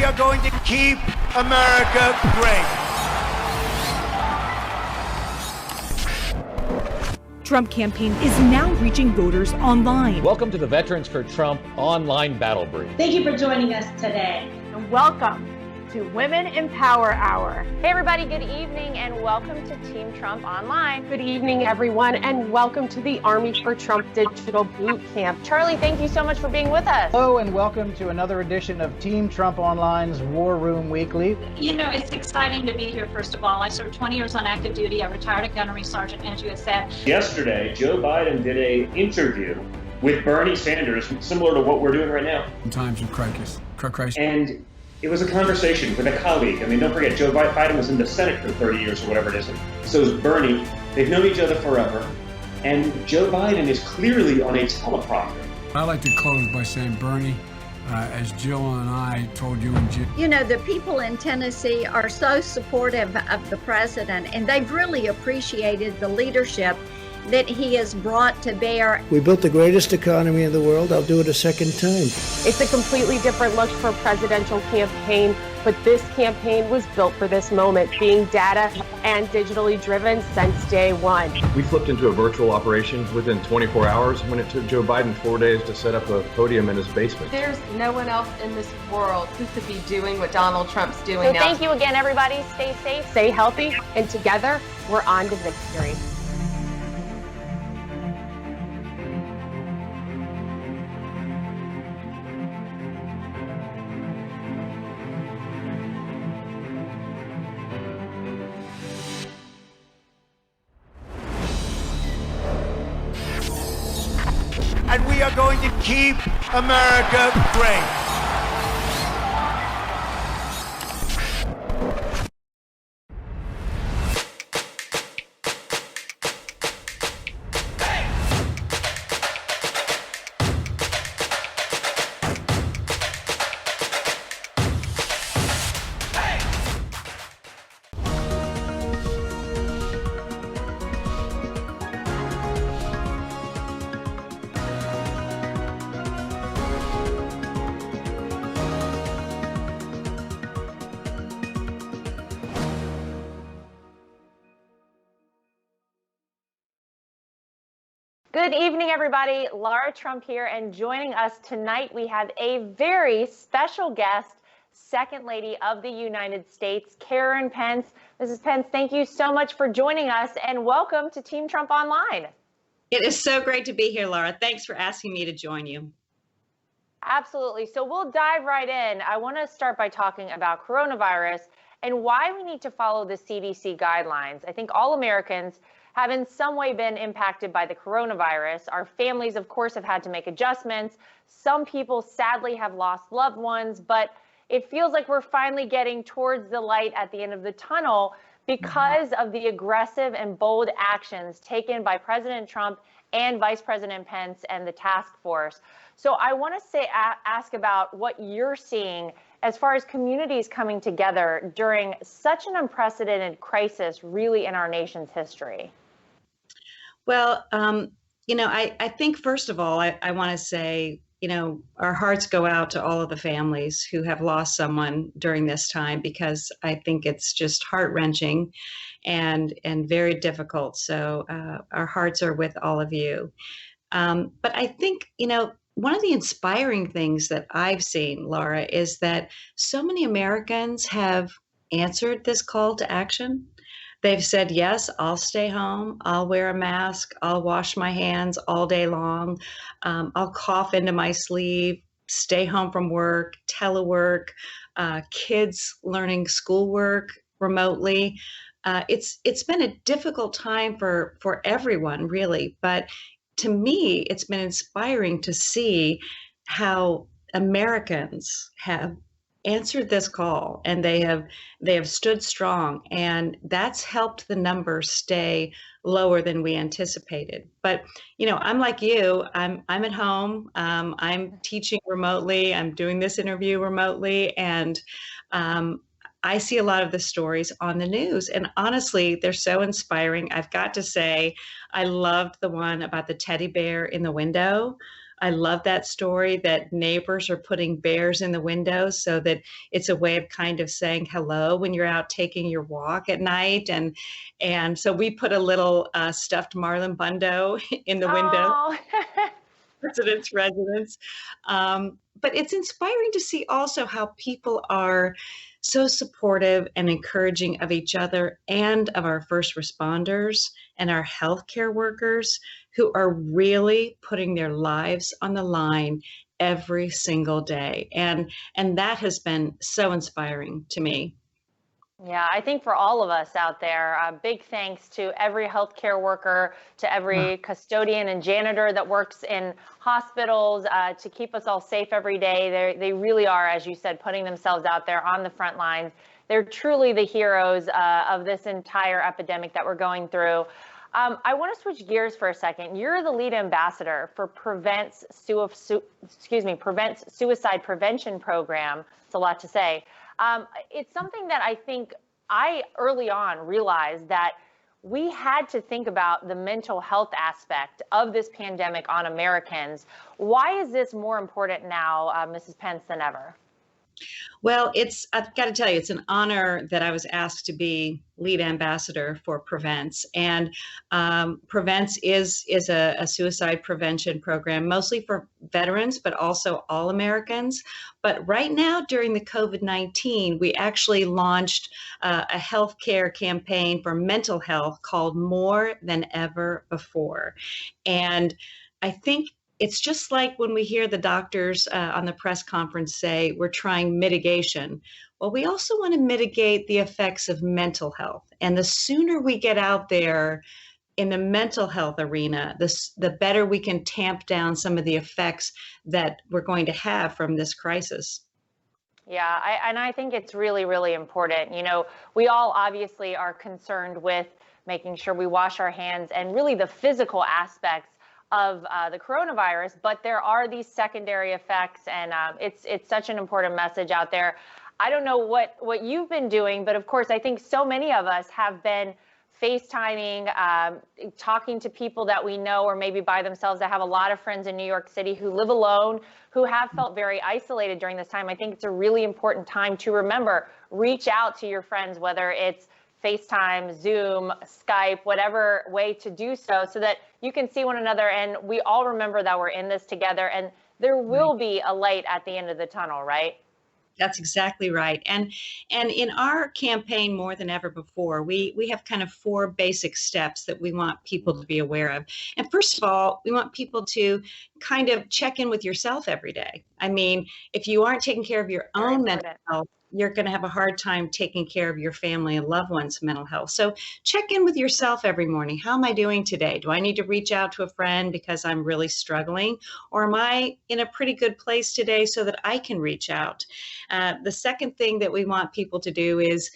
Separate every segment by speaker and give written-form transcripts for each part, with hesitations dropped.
Speaker 1: are going to keep America great.
Speaker 2: Trump campaign is now reaching voters online.
Speaker 3: Welcome to the Veterans for Trump online battle brief.
Speaker 4: Thank you for joining us today.
Speaker 5: And welcome to Women in Power Hour.
Speaker 6: Hey everybody, good evening and welcome to Team Trump Online.
Speaker 5: Good evening everyone and welcome to the Army for Trump Digital Boot Camp.
Speaker 6: Charlie, thank you so much for being with us.
Speaker 7: Hello and welcome to another edition of Team Trump Online's War Room Weekly.
Speaker 4: You know, it's exciting to be here, first of all. I served 20 years on active duty. I retired a gunnery sergeant, as you had said.
Speaker 8: Yesterday, Joe Biden did an interview with Bernie Sanders, similar to what we're doing right now.
Speaker 9: In times of crisis.
Speaker 8: And it was a conversation with a colleague. I mean, don't forget, Joe Biden was in the Senate for 30 years or whatever it is. So is Bernie. They've known each other forever. And Joe Biden is clearly on a teleprompter.
Speaker 9: I like to close by saying, Bernie, as Jill and I told you and Jill.
Speaker 10: You know, the people in Tennessee are so supportive of the president, and they've really appreciated the leadership that he has brought to bear.
Speaker 11: We built the greatest economy in the world. I'll do it a second time.
Speaker 5: It's a completely different look for a presidential campaign, but this campaign was built for this moment, being data and digitally driven since day one.
Speaker 12: We flipped into a virtual operation within 24 hours when it took Joe Biden 4 days to set up a podium in his basement.
Speaker 13: There's no one else in this world who could be doing what Donald Trump's doing now.
Speaker 6: Thank you again, everybody. Stay safe,
Speaker 5: stay healthy, and together we're on to victory.
Speaker 1: And we are going to keep America great.
Speaker 6: Good evening, everybody. Lara Trump here, and joining us tonight, we have a very special guest, Second Lady of the United States, Karen Pence. Mrs. Pence, thank you so much for joining us, and welcome to Team Trump Online.
Speaker 14: It is so great to be here, Lara. Thanks for asking me to join you.
Speaker 6: Absolutely. So we'll dive right in. I want to start by talking about coronavirus and why we need to follow the CDC guidelines. I think all Americans have in some way been impacted by the coronavirus. Our families, of course, have had to make adjustments. Some people sadly have lost loved ones, but it feels like we're finally getting towards the light at the end of the tunnel because of the aggressive and bold actions taken by President Trump and Vice President Pence and the task force. So I want to ask about what you're seeing as far as communities coming together during such an unprecedented crisis, really, in our nation's history.
Speaker 14: Well, you know, I think, first of all, I want to say, you know, our hearts go out to all of the families who have lost someone during this time, because I think it's just heart-wrenching and very difficult. So our hearts are with all of you. But I think, you know, one of the inspiring things that I've seen, Lara, is that so many Americans have answered this call to action. They've said, yes, I'll stay home. I'll wear a mask. I'll wash my hands all day long. I'll cough into my sleeve, stay home from work, telework, kids learning schoolwork remotely. It's been a difficult time for everyone, really. But to me, it's been inspiring to see how Americans have answered this call, and they have stood strong, and that's helped the numbers stay lower than we anticipated. But you know, I'm like you. I'm at home. I'm teaching remotely. I'm doing this interview remotely, and I see a lot of the stories on the news, and honestly, they're so inspiring. I've got to say, I loved the one about the teddy bear in the window. I love that story that neighbors are putting bears in the windows so that it's a way of kind of saying hello when you're out taking your walk at night. And so we put a little stuffed Marlon Bundo in the window.
Speaker 6: Oh.
Speaker 14: Residents. But it's inspiring to see also how people are so supportive and encouraging of each other and of our first responders and our healthcare workers who are really putting their lives on the line every single day. And that has been so inspiring to me.
Speaker 6: Yeah, I think for all of us out there, big thanks to every healthcare worker, to every custodian and janitor that works in hospitals to keep us all safe every day. They really are, as you said, putting themselves out there on the front lines. They're truly the heroes of this entire epidemic that we're going through. I want to switch gears for a second. You're the lead ambassador for Prevent's Suicide Prevention Program. It's a lot to say. It's something that I think I early on realized that we had to think about the mental health aspect of this pandemic on Americans. Why is this more important now, Mrs. Pence, than ever?
Speaker 14: Well, I've got to tell you, it's an honor that I was asked to be lead ambassador for Prevents. And Prevents is a suicide prevention program, mostly for veterans, but also all Americans. But right now, during the COVID-19, we actually launched a healthcare campaign for mental health called More Than Ever Before. And I think it's just like when we hear the doctors on the press conference say we're trying mitigation. Well, we also want to mitigate the effects of mental health. And the sooner we get out there in the mental health arena, the better we can tamp down some of the effects that we're going to have from this crisis.
Speaker 6: Yeah, I think it's really, really important. You know, we all obviously are concerned with making sure we wash our hands and really the physical aspects of the coronavirus, but there are these secondary effects, and it's such an important message out there. I don't know what you've been doing, but of course, I think so many of us have been FaceTiming, talking to people that we know or maybe by themselves. I have a lot of friends in New York City who live alone, who have felt very isolated during this time. I think it's a really important time to remember, reach out to your friends, whether it's FaceTime, Zoom, Skype, whatever way to do so that you can see one another and we all remember that we're in this together and there will be a light at the end of the tunnel, right?
Speaker 14: That's exactly right. And in our campaign, More Than Ever Before, we have kind of 4 basic steps that we want people to be aware of. And first of all, we want people to kind of check in with yourself every day. I mean, if you aren't taking care of your own mental health, you're going to have a hard time taking care of your family and loved ones' mental health. So check in with yourself every morning. How am I doing today? Do I need to reach out to a friend because I'm really struggling? Or am I in a pretty good place today so that I can reach out? The second thing that we want people to do is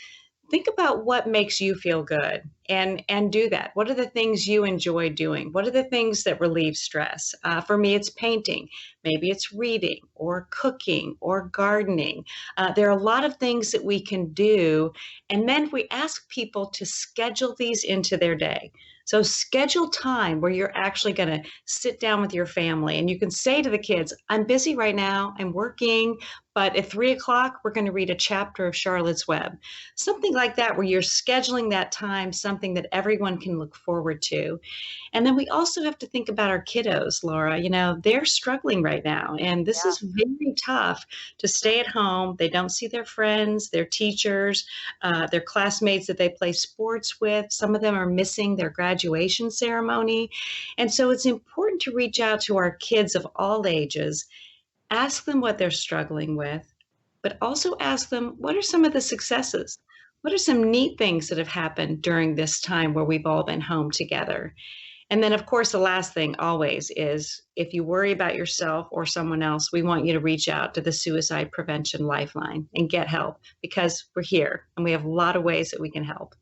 Speaker 14: think about what makes you feel good and do that. What are the things you enjoy doing? What are the things that relieve stress? For me, it's painting. Maybe it's reading or cooking or gardening. There are a lot of things that we can do. And then we ask people to schedule these into their day. So schedule time where you're actually going to sit down with your family and you can say to the kids, I'm busy right now, I'm working, but at 3 o'clock, we're going to read a chapter of Charlotte's Web. Something like that, where you're scheduling that time, something that everyone can look forward to. And then we also have to think about our kiddos, Laura. You know, they're struggling right now, and this is very tough to stay at home. They don't see their friends, their teachers, their classmates that they play sports with. Some of them are missing their graduation ceremony. And so it's important to reach out to our kids of all ages. Ask them what they're struggling with, but also ask them, what are some of the successes? What are some neat things that have happened during this time where we've all been home together? And then, of course, the last thing always is if you worry about yourself or someone else, we want you to reach out to the Suicide Prevention Lifeline and get help, because we're here and we have a lot of ways that we can help.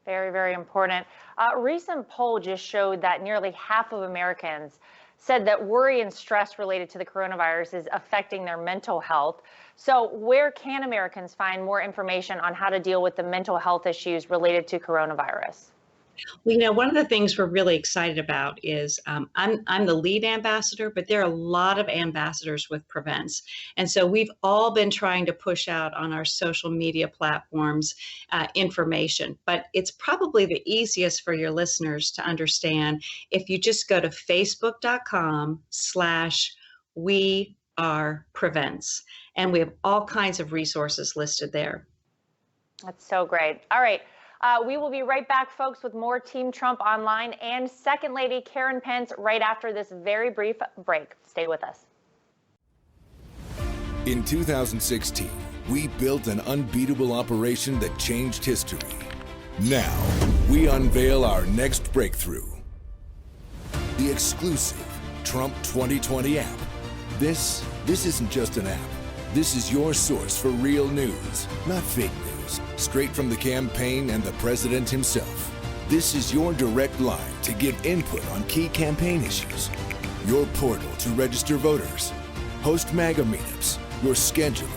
Speaker 6: Very, very important. A recent poll just showed that nearly half of Americans said that worry and stress related to the coronavirus is affecting their mental health. So where can Americans find more information on how to deal with the mental health issues related to coronavirus?
Speaker 14: Well, one of the things we're really excited about is I'm the lead ambassador, but there are a lot of ambassadors with Prevents. And so we've all been trying to push out on our social media platforms information, but it's probably the easiest for your listeners to understand if you just go to facebook.com/weareprevents. And we have all kinds of resources listed there.
Speaker 6: That's so great. All right. We will be right back, folks, with more Team Trump Online and Second Lady Karen Pence right after this very brief break. Stay with us.
Speaker 15: In 2016, we built an unbeatable operation that changed history. Now, we unveil our next breakthrough. The exclusive Trump 2020 app. This isn't just an app. This is your source for real news, not fake news. Straight from the campaign and the president himself. This is your direct line to give input on key campaign issues. Your portal to register voters. Host MAGA meetups. Your scheduler.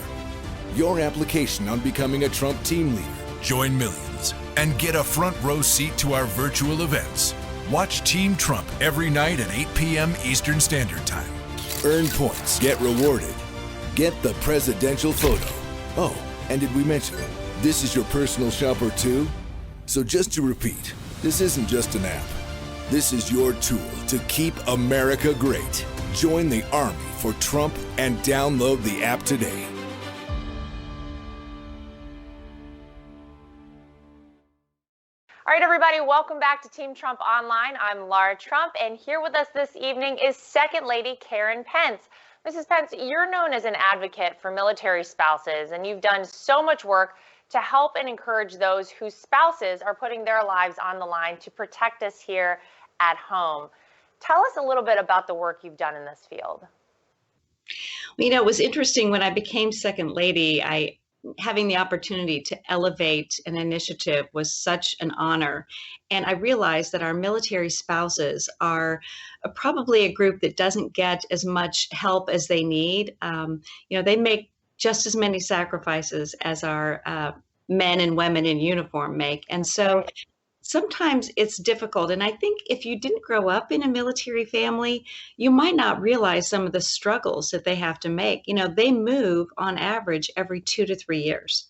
Speaker 15: Your application on becoming a Trump team leader. Join millions and get a front row seat to our virtual events. Watch Team Trump every night at 8 p.m. Eastern Standard Time. Earn points. Get rewarded. Get the presidential photo. Oh, and did we mention this is your personal shopper too? So just to repeat, this isn't just an app. This is your tool to keep America great. Join the army for Trump and download the app today.
Speaker 6: All right, everybody, welcome back to Team Trump Online. I'm Lara Trump, and here with us this evening is Second Lady Karen Pence. Mrs. Pence, you're known as an advocate for military spouses, and you've done so much work to help and encourage those whose spouses are putting their lives on the line to protect us here at home. Tell us a little bit about the work you've done in this field.
Speaker 14: Well, it was interesting when I became Second Lady, having the opportunity to elevate an initiative was such an honor. And I realized that our military spouses are probably a group that doesn't get as much help as they need. They make just as many sacrifices as our men and women in uniform make. And so sometimes it's difficult. And I think if you didn't grow up in a military family, you might not realize some of the struggles that they have to make. They move on average every 2 to 3 years.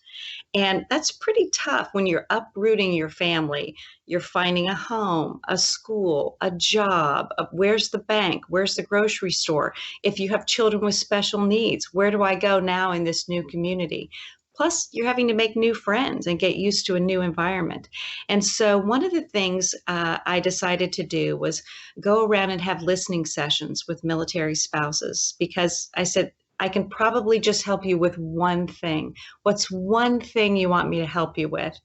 Speaker 14: And that's pretty tough when you're uprooting your family. You're finding a home, a school, a job. Where's the bank? Where's the grocery store? If you have children with special needs, where do I go now in this new community? Plus, you're having to make new friends and get used to a new environment. And so one of the things I decided to do was go around and have listening sessions with military spouses, because I said, I can probably just help you with one thing. What's one thing you want me to help you with?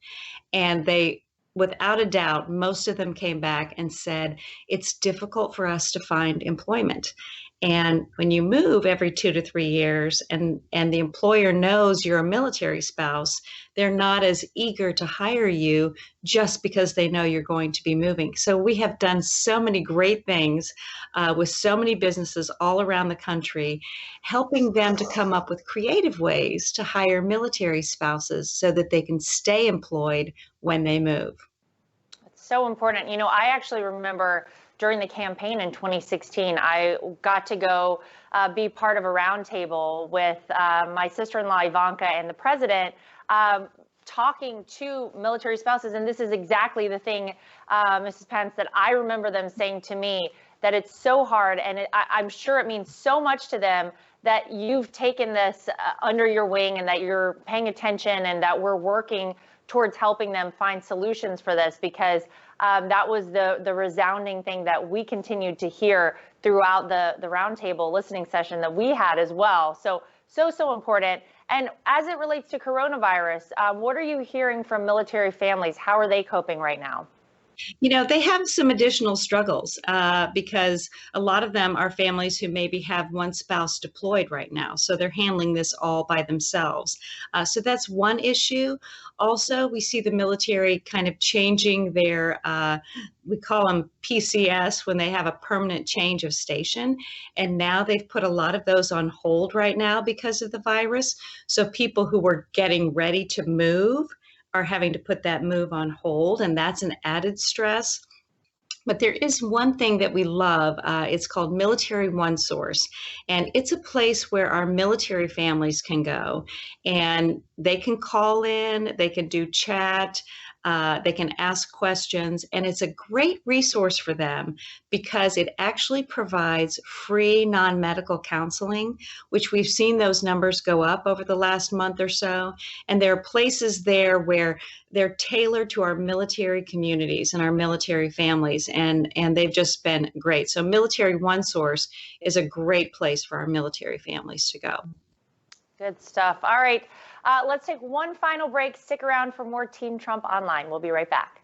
Speaker 14: And they, without a doubt, most of them came back and said, it's difficult for us to find employment. And when you move every 2 to 3 years and the employer knows you're a military spouse, they're not as eager to hire you just because they know you're going to be moving. So we have done so many great things with so many businesses all around the country, helping them to come up with creative ways to hire military spouses so that they can stay employed when they move.
Speaker 6: It's so important. I actually remember during the campaign in 2016, I got to go be part of a roundtable with my sister-in-law Ivanka and the president, talking to military spouses. And this is exactly the thing, Mrs. Pence, that I remember them saying to me, that it's so hard. And I'm sure it means so much to them that you've taken this under your wing and that you're paying attention and that we're working towards helping them find solutions for this, because that was the resounding thing that we continued to hear throughout the roundtable listening session that we had as well. So important. And as it relates to coronavirus, what are you hearing from military families? How are they coping right now?
Speaker 14: They have some additional struggles because a lot of them are families who maybe have one spouse deployed right now. So they're handling this all by themselves. So that's one issue. Also, we see the military kind of changing their, we call them PCS, when they have a permanent change of station. And now they've put a lot of those on hold right now because of the virus. So people who were getting ready to move are having to put that move on hold, and that's an added stress. But there is one thing that we love. It's called Military One Source. And it's a place where our military families can go and they can call in, they can do chat, they can ask questions. And it's a great resource for them because it actually provides free non-medical counseling, which we've seen those numbers go up over the last month or so. And there are places there where they're tailored to our military communities and our military families, and they've just been great. So Military One Source is a great place for our military families to go.
Speaker 6: Good stuff. All right, let's take one final break. Stick around for more Team Trump Online. We'll be right back.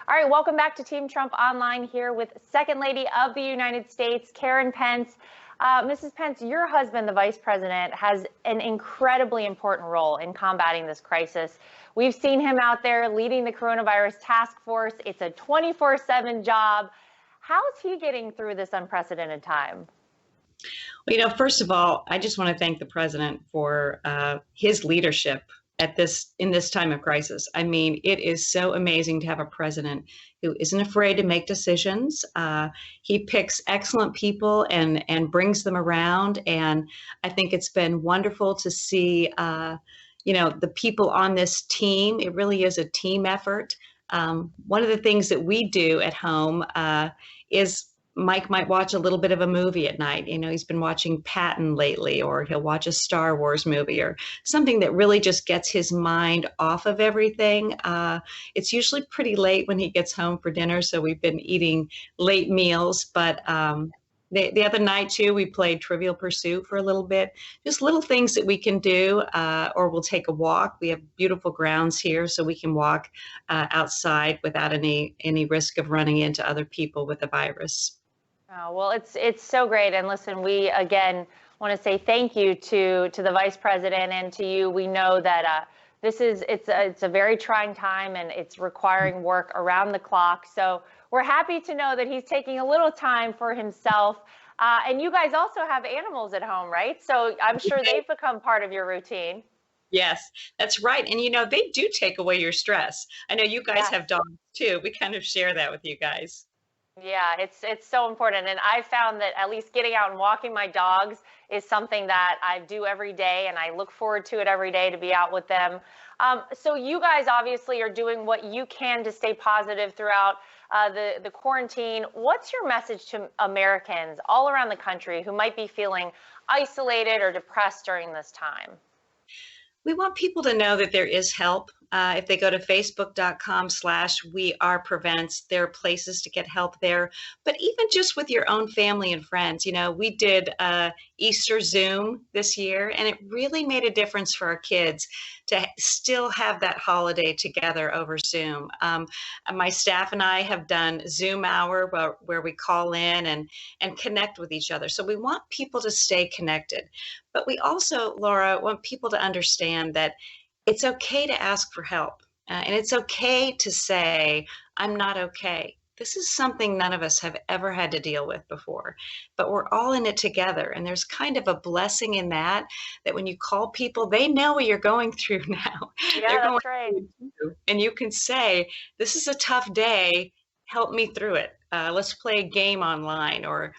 Speaker 6: All right, welcome back to Team Trump Online here with Second Lady of the United States, Karen Pence. Mrs. Pence, your husband, the Vice President, has an incredibly important role in combating this crisis. We've seen him out there leading the coronavirus task force. It's a 24/7 job. How's he getting through this unprecedented time?
Speaker 14: Well, first of all, I just want to thank the president for his leadership in this time of crisis. I mean, it is so amazing to have a president who isn't afraid to make decisions. He picks excellent people and brings them around. And I think it's been wonderful to see, the people on this team. It really is a team effort. One of the things that we do at home is Mike might watch a little bit of a movie at night. He's been watching Patton lately, or he'll watch a Star Wars movie or something that really just gets his mind off of everything. It's usually pretty late when he gets home for dinner, so we've been eating late meals. But the other night, too, we played Trivial Pursuit for a little bit. Just little things that we can do, or we'll take a walk. We have beautiful grounds here, so we can walk outside without any risk of running into other people with the virus.
Speaker 6: Oh, well, it's so great. And listen, we again want to say thank you to the Vice President and to you. We know that it's a very trying time and it's requiring work around the clock. So we're happy to know that he's taking a little time for himself. And you guys also have animals at home, right? So I'm sure they've become part of your routine.
Speaker 14: Yes, that's right. And they do take away your stress. I know you guys have dogs too. We kind of share that with you guys.
Speaker 6: Yeah, it's so important. And I found that at least getting out and walking my dogs is something that I do every day, and I look forward to it every day to be out with them. So you guys obviously are doing what you can to stay positive throughout the quarantine. What's your message to Americans all around the country who might be feeling isolated or depressed during this time?
Speaker 14: We want people to know that there is help. If they go to facebook.com/weareprevents, there are places to get help there. But even just with your own family and friends, we did Easter Zoom this year, and it really made a difference for our kids to still have that holiday together over Zoom. My staff and I have done Zoom Hour where we call in and connect with each other. So we want people to stay connected. But we also, Laura, want people to understand that it's okay to ask for help. And it's okay to say, I'm not okay. This is something none of us have ever had to deal with before, but we're all in it together. And there's kind of a blessing in that when you call people, they know what you're going through now.
Speaker 6: Yeah, that's right.
Speaker 14: And you can say, this is a tough day. Help me through it. Let's play a game online, or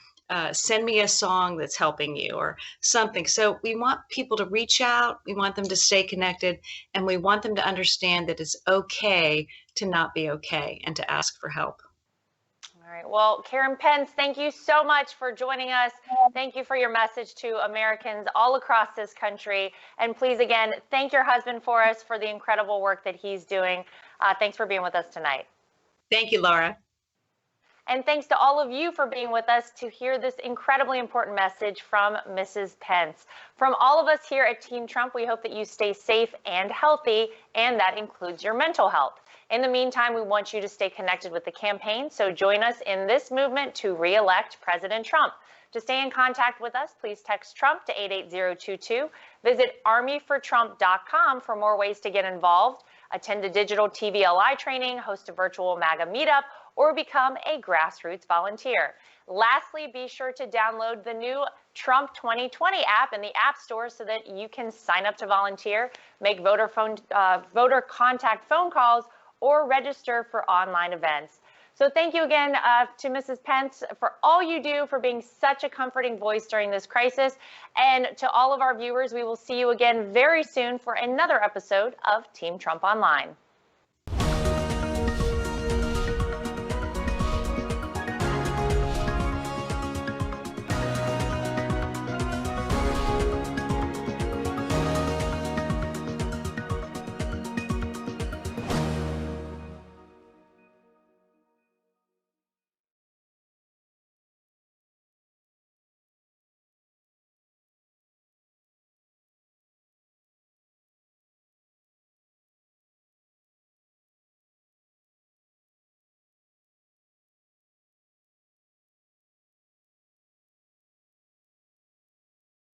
Speaker 14: send me a song that's helping you, or something. So we want people to reach out. We want them to stay connected, and we want them to understand that it's okay to not be okay and to ask for help.
Speaker 6: All right. Well, Karen Pence, thank you so much for joining us. Thank you for your message to Americans all across this country. And please, again, thank your husband for us for the incredible work that he's doing. Thanks for being with us tonight.
Speaker 14: Thank you, Laura.
Speaker 6: And thanks to all of you for being with us to hear this incredibly important message from Mrs. Pence. From all of us here at Team Trump, we hope that you stay safe and healthy, and that includes your mental health. In the meantime, we want you to stay connected with the campaign, so join us in this movement to re-elect President Trump. To stay in contact with us, please text Trump to 88022. Visit armyfortrump.com for more ways to get involved, attend a digital TVLI training, host a virtual MAGA meetup, or become a grassroots volunteer. Lastly, be sure to download the new Trump 2020 app in the App Store so that you can sign up to volunteer, make voter contact phone calls, or register for online events. So thank you again to Mrs. Pence for all you do, for being such a comforting voice during this crisis. And to all of our viewers, we will see you again very soon for another episode of Team Trump Online.